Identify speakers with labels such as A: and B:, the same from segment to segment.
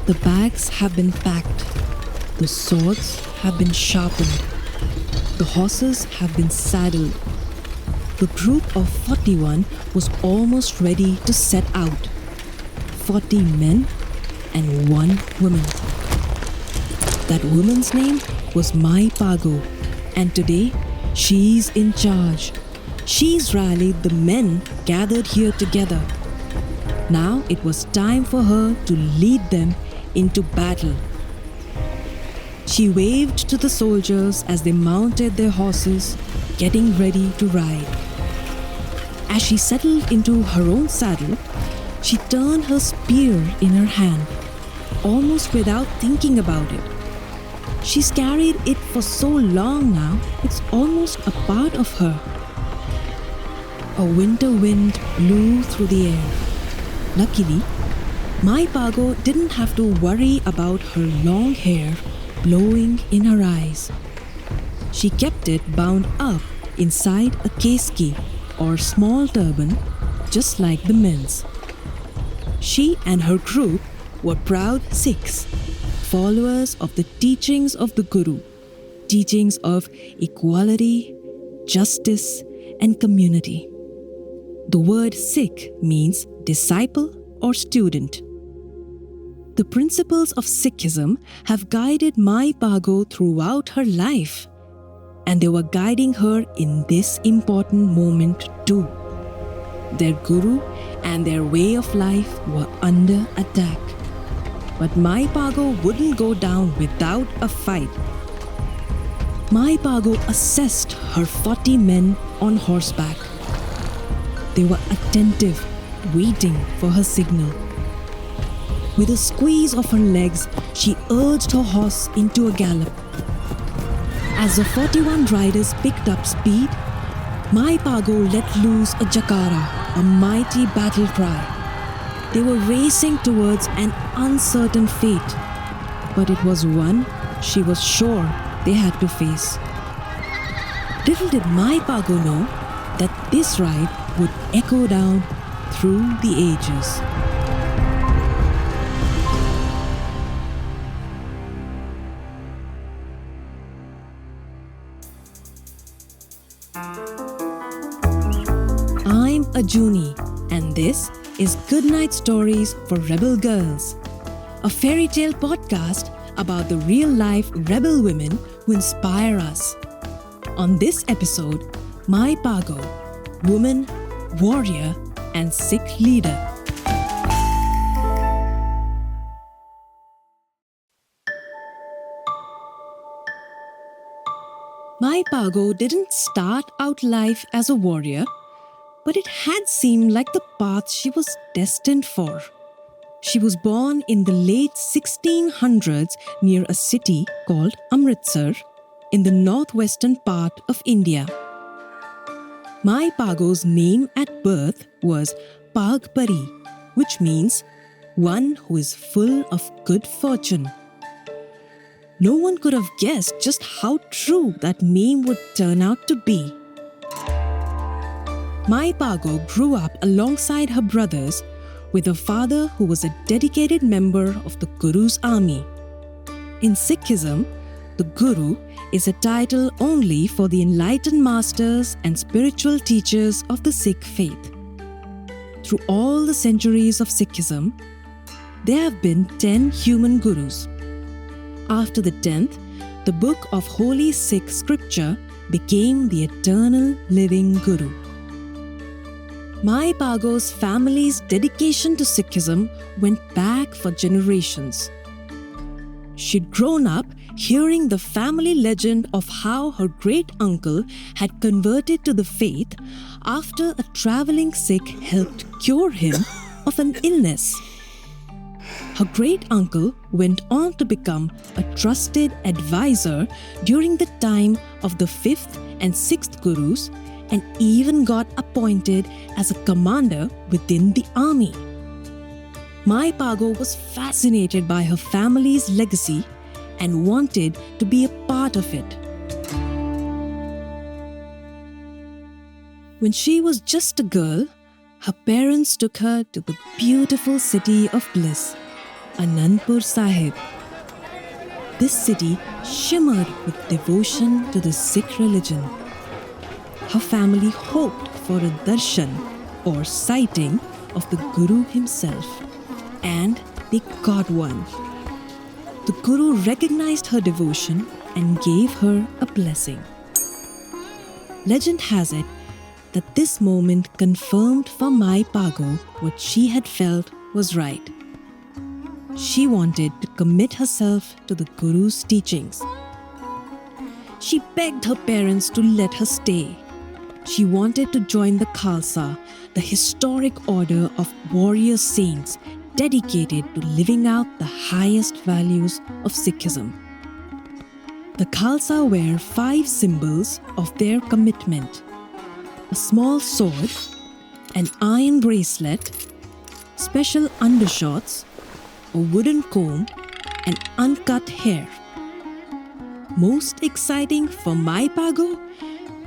A: The bags have been packed. The swords have been sharpened. The horses have been saddled. The group of 41 was almost ready to set out. 40 men and 1 woman. That woman's name was Mai Bhago, and today she's in charge. She's rallied the men gathered here together. Now it was time for her to lead them into battle. She waved to the soldiers as they mounted their horses, getting ready to ride. As she settled into her own saddle, she turned her spear in her hand, almost without thinking about it. She's carried it for so long now, it's almost a part of her. A winter wind blew through the air. Luckily, Mai Bhago didn't have to worry about her long hair blowing in her eyes. She kept it bound up inside a keski or small turban, just like the men's. She and her group were proud Sikhs, followers of the teachings of the Guru, teachings of equality, justice, and community. The word Sikh means disciple or student. The principles of Sikhism have guided Mai Bhago throughout her life, and they were guiding her in this important moment too. Their Guru and their way of life were under attack. But Mai Bhago wouldn't go down without a fight. Mai Bhago assessed her 40 men on horseback. They were attentive, waiting for her signal. With a squeeze of her legs, she urged her horse into a gallop. As the 41 riders picked up speed, Mai Bhago let loose a jakara, a mighty battle cry. They were racing towards an uncertain fate, but it was one she was sure they had to face. Little did Mai Bhago know that this ride would echo down through the ages. I'm Ajuni, and this is Goodnight Stories for Rebel Girls, a fairy tale podcast about the real-life rebel women who inspire us. On this episode, Mai Bhago, woman, warrior, and Sikh leader. Mai Bhago didn't start out life as a warrior, but it had seemed like the path she was destined for. She was born in the late 1600s near a city called Amritsar in the northwestern part of India. Mai Bhago's name at birth was Pagpari, which means one who is full of good fortune. No one could have guessed just how true that name would turn out to be. Mai Bhago grew up alongside her brothers with a father who was a dedicated member of the Guru's army. In Sikhism, the Guru is a title only for the enlightened masters and spiritual teachers of the Sikh faith. Through all the centuries of Sikhism, there have been 10 human gurus. After the 10th, the book of holy Sikh scripture became the eternal living Guru. Mai Bhago's family's dedication to Sikhism went back for generations. She'd grown up hearing the family legend of how her great-uncle had converted to the faith after a traveling Sikh helped cure him of an illness. Her great-uncle went on to become a trusted advisor during the time of the 5th and 6th Gurus, and even got appointed as a commander within the army. Mai Bhago was fascinated by her family's legacy and wanted to be a part of it. When she was just a girl, her parents took her to the beautiful city of bliss, Anandpur Sahib. This city shimmered with devotion to the Sikh religion. Her family hoped for a darshan or sighting of the Guru himself, and they got one. The Guru recognized her devotion and gave her a blessing. Legend has it that this moment confirmed for Mai Bhago what she had felt was right. She wanted to commit herself to the Guru's teachings. She begged her parents to let her stay. She wanted to join the Khalsa, the historic order of warrior saints dedicated to living out the highest values of Sikhism. The Khalsa wear 5 symbols of their commitment: a small sword, an iron bracelet, special undershorts, a wooden comb, and uncut hair. Most exciting for Mai Bhago,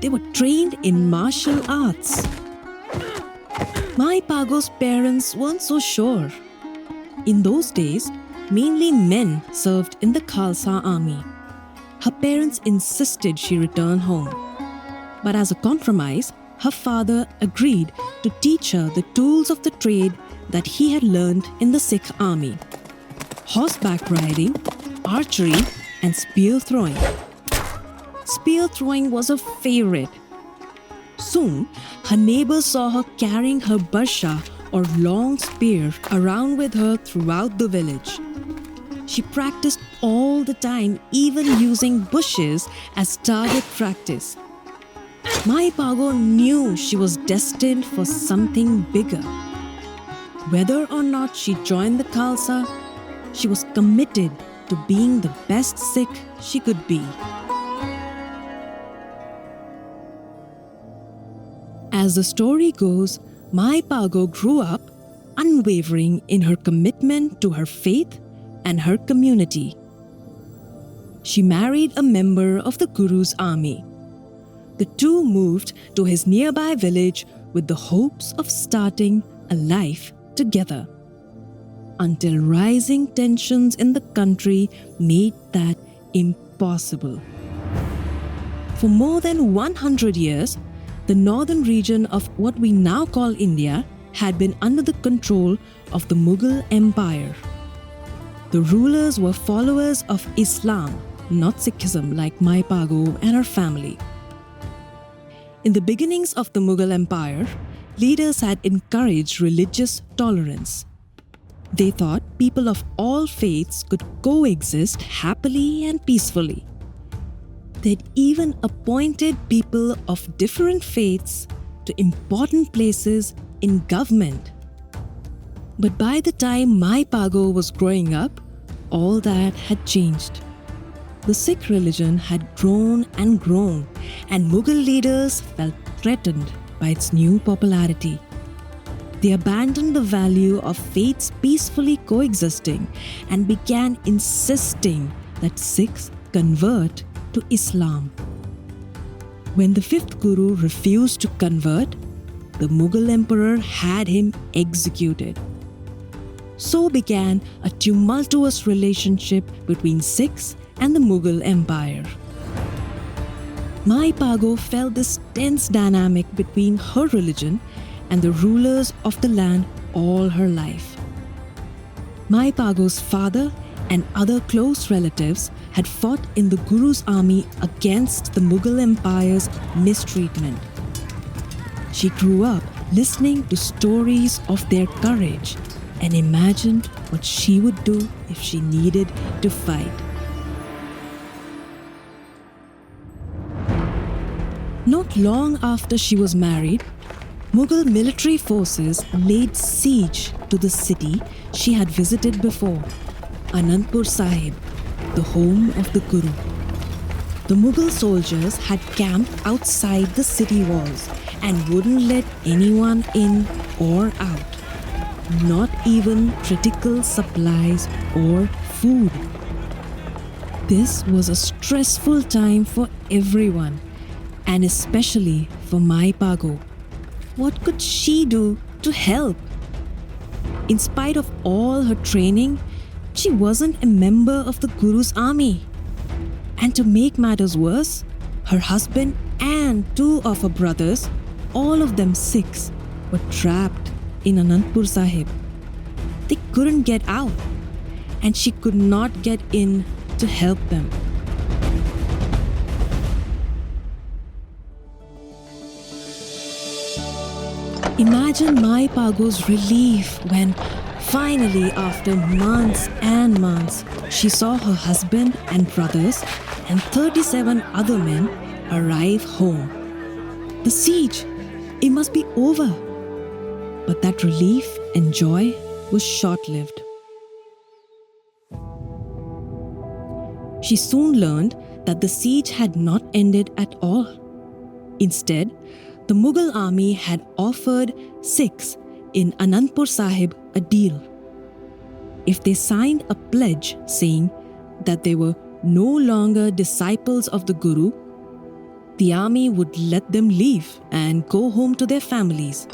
A: they were trained in martial arts. Mai Bhago's parents weren't so sure. In those days, mainly men served in the Khalsa army. Her parents insisted she return home. But as a compromise, her father agreed to teach her the tools of the trade that he had learned in the Sikh army: horseback riding, archery, and spear throwing. Spear throwing was her favorite. Soon, her neighbors saw her carrying her barsha or long spear around with her throughout the village. She practiced all the time, even using bushes as target practice. Mai Bhago knew she was destined for something bigger. Whether or not she joined the Khalsa, she was committed to being the best Sikh she could be. As the story goes, Mai Bhago grew up unwavering in her commitment to her faith and her community. She married a member of the Guru's army. The two moved to his nearby village with the hopes of starting a life together, until rising tensions in the country made that impossible. For more than 100 years, the northern region of what we now call India had been under the control of the Mughal Empire. The rulers were followers of Islam, not Sikhism like Mai Bhago and her family. In the beginnings of the Mughal Empire, leaders had encouraged religious tolerance. They thought people of all faiths could coexist happily and peacefully. They'd even appointed people of different faiths to important places in government. But by the time Mai Bhago was growing up, all that had changed. The Sikh religion had grown, and Mughal leaders felt threatened by its new popularity. They abandoned the value of faiths peacefully coexisting and began insisting that Sikhs convert to Islam. When the 5th Guru refused to convert, the Mughal emperor had him executed. So began a tumultuous relationship between Sikhs and the Mughal Empire. Mai Bhago felt this tense dynamic between her religion and the rulers of the land all her life. Mai Bhago's father and other close relatives had fought in the Guru's army against the Mughal Empire's mistreatment. She grew up listening to stories of their courage and imagined what she would do if she needed to fight. Not long after she was married, Mughal military forces laid siege to the city she had visited before, Anandpur Sahib, the home of the Guru. The Mughal soldiers had camped outside the city walls and wouldn't let anyone in or out, not even critical supplies or food. This was a stressful time for everyone, and especially for Mai Bhago. What could she do to help? In spite of all her training, she wasn't a member of the Guru's army. And to make matters worse, her husband and two of her brothers, all of them Sikhs, were trapped in Anandpur Sahib. They couldn't get out, and she could not get in to help them. Imagine Mai Bhago's relief when, finally, after months and months, she saw her husband and brothers and 37 other men arrive home. The siege, it must be over. But that relief and joy was short-lived. She soon learned that the siege had not ended at all. Instead, the Mughal army had offered Sikhs in Anandpur Sahib a deal. If they signed a pledge saying that they were no longer disciples of the Guru, the army would let them leave and go home to their families.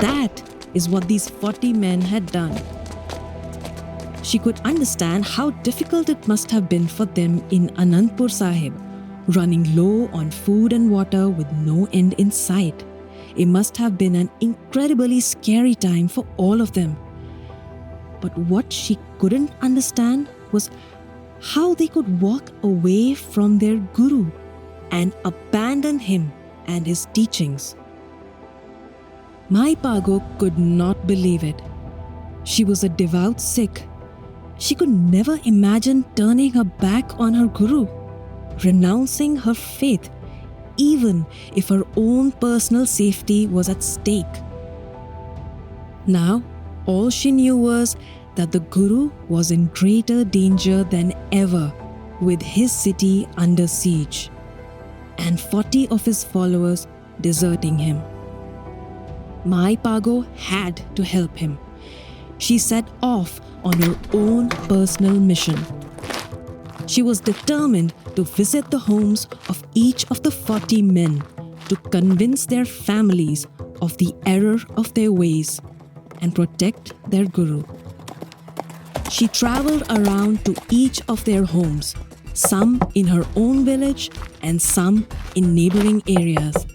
A: That is what these 40 men had done. She could understand how difficult it must have been for them in Anandpur Sahib, running low on food and water with no end in sight. It must have been an incredibly scary time for all of them. But what she couldn't understand was how they could walk away from their Guru and abandon him and his teachings. Mai Bhago could not believe it. She was a devout Sikh. She could never imagine turning her back on her Guru, renouncing her faith, even if her own personal safety was at stake. Now, all she knew was that the Guru was in greater danger than ever, with his city under siege, and 40 of his followers deserting him. Mai Bhago had to help him. She set off on her own personal mission. She was determined to visit the homes of each of the 40 men to convince their families of the error of their ways and protect their Guru. She traveled around to each of their homes, some in her own village and some in neighboring areas.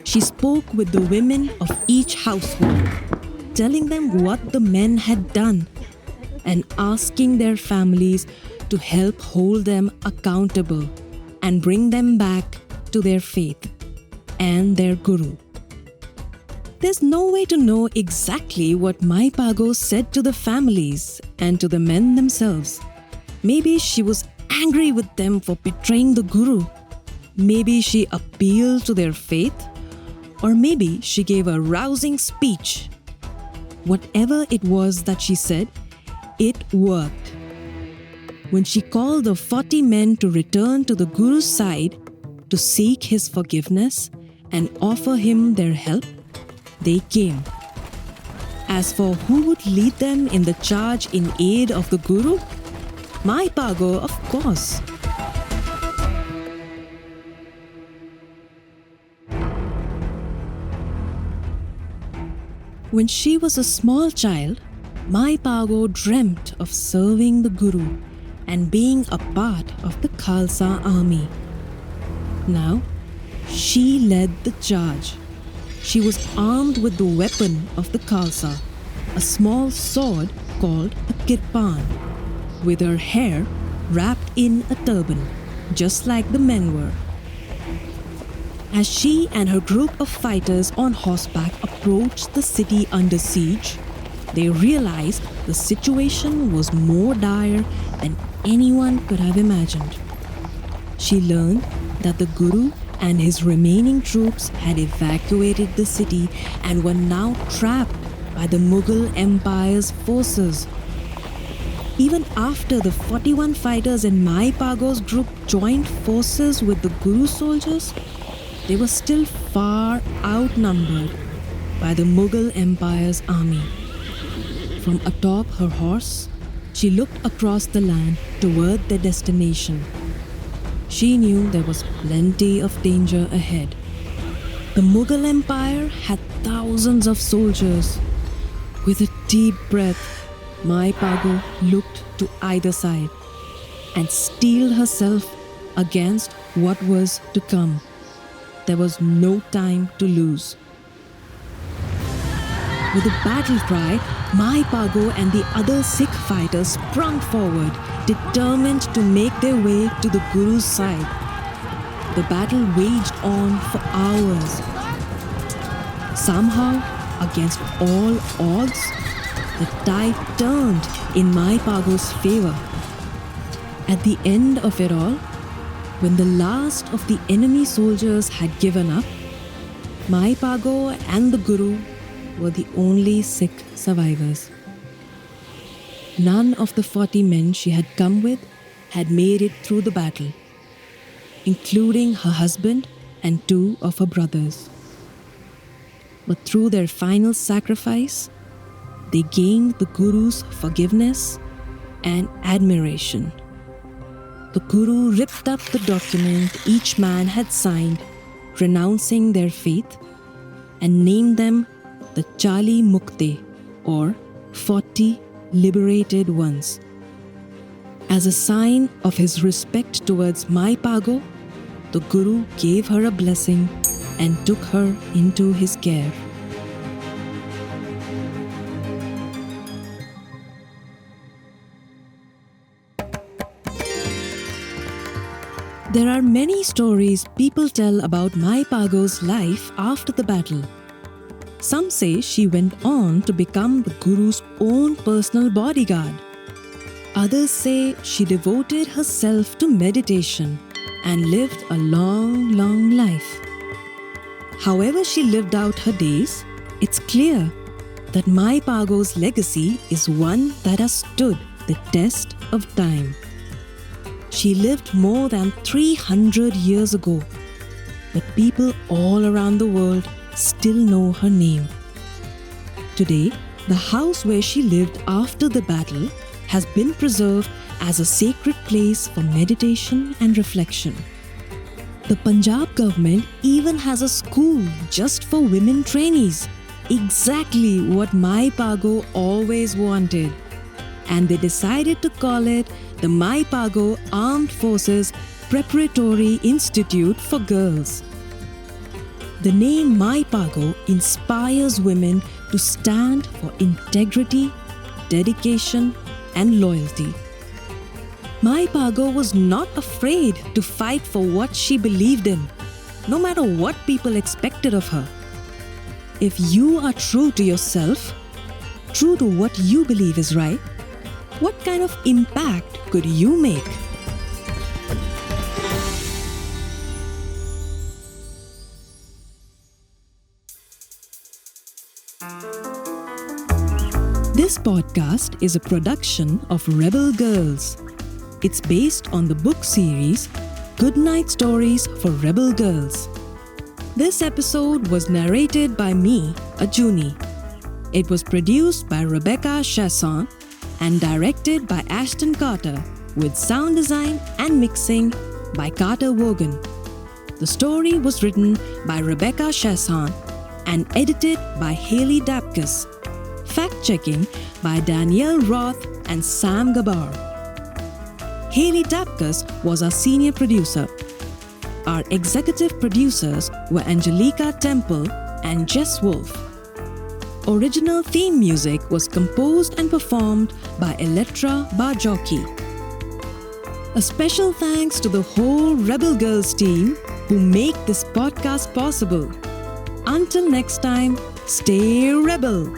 A: She spoke with the women of each household, telling them what the men had done and asking their families to help hold them accountable and bring them back to their faith and their Guru. There's no way to know exactly what Mai Bhago said to the families and to the men themselves. Maybe she was angry with them for betraying the Guru. Maybe she appealed to their faith. Or maybe she gave a rousing speech. Whatever it was that she said, it worked. When she called the 40 men to return to the Guru's side to seek his forgiveness and offer him their help, they came. As for who would lead them in the charge in aid of the Guru? Mai Bhago, of course. When she was a small child, Mai Bhago dreamt of serving the Guru and being a part of the Khalsa army. Now, she led the charge. She was armed with the weapon of the Khalsa, a small sword called a kirpan, with her hair wrapped in a turban, just like the men were. As she and her group of fighters on horseback approached the city under siege, they realized the situation was more dire than anyone could have imagined. She learned that the Guru and his remaining troops had evacuated the city and were now trapped by the Mughal Empire's forces. Even after the 41 fighters in Mai Bhago's group joined forces with the Guru soldiers, they were still far outnumbered by the Mughal Empire's army. From atop her horse, she looked across the land toward their destination. She knew there was plenty of danger ahead. The Mughal Empire had thousands of soldiers. With a deep breath, Mai Bhago looked to either side and steeled herself against what was to come. There was no time to lose. With a battle cry, Mai Bhago and the other Sikh fighters sprung forward, determined to make their way to the Guru's side. The battle waged on for hours. Somehow, against all odds, the tide turned in Mai Bhago's favor. At the end of it all, when the last of the enemy soldiers had given up, Mai Bhago and the Guru were the only Sikh survivors. None of the 40 men she had come with had made it through the battle, including her husband and 2 of her brothers. But through their final sacrifice, they gained the Guru's forgiveness and admiration. The Guru ripped up the document each man had signed, renouncing their faith, and named them the 40 Mukte, or 40 liberated ones. As a sign of his respect towards Mai Bhago, the Guru gave her a blessing and took her into his care. There are many stories people tell about Mai Bhago's life after the battle. Some say she went on to become the Guru's own personal bodyguard. Others say she devoted herself to meditation and lived a long, long life. However she lived out her days, it's clear that Mai Bhago's legacy is one that has stood the test of time. She lived more than 300 years ago, but people all around the world still know her name. Today, the house where she lived after the battle has been preserved as a sacred place for meditation and reflection. The Punjab government even has a school just for women trainees, exactly what Mai Bhago always wanted. And they decided to call it the Mai Bhago Armed Forces Preparatory Institute for Girls. The name Mai Bhago inspires women to stand for integrity, dedication, and loyalty. Mai Bhago was not afraid to fight for what she believed in, no matter what people expected of her. If you are true to yourself, true to what you believe is right, what kind of impact could you make? This podcast is a production of Rebel Girls. It's based on the book series Goodnight Stories for Rebel Girls. This episode was narrated by me, Ajuni. It was produced by Rebecca Chaisson and directed by Ashton Carter, with sound design and mixing by Carter Wogahn. The story was written by Rebecca Chaisson and edited by Haley Dapkus. Fact-checking by Danielle Roth and Sam Gebauer. Haley Dapkus was our senior producer. Our executive producers were Anjelika Temple and Jess Wolfe. Original theme music was composed and performed by Elettra Bargiacchi. A special thanks to the whole Rebel Girls team who make this podcast possible. Until next time, stay rebel!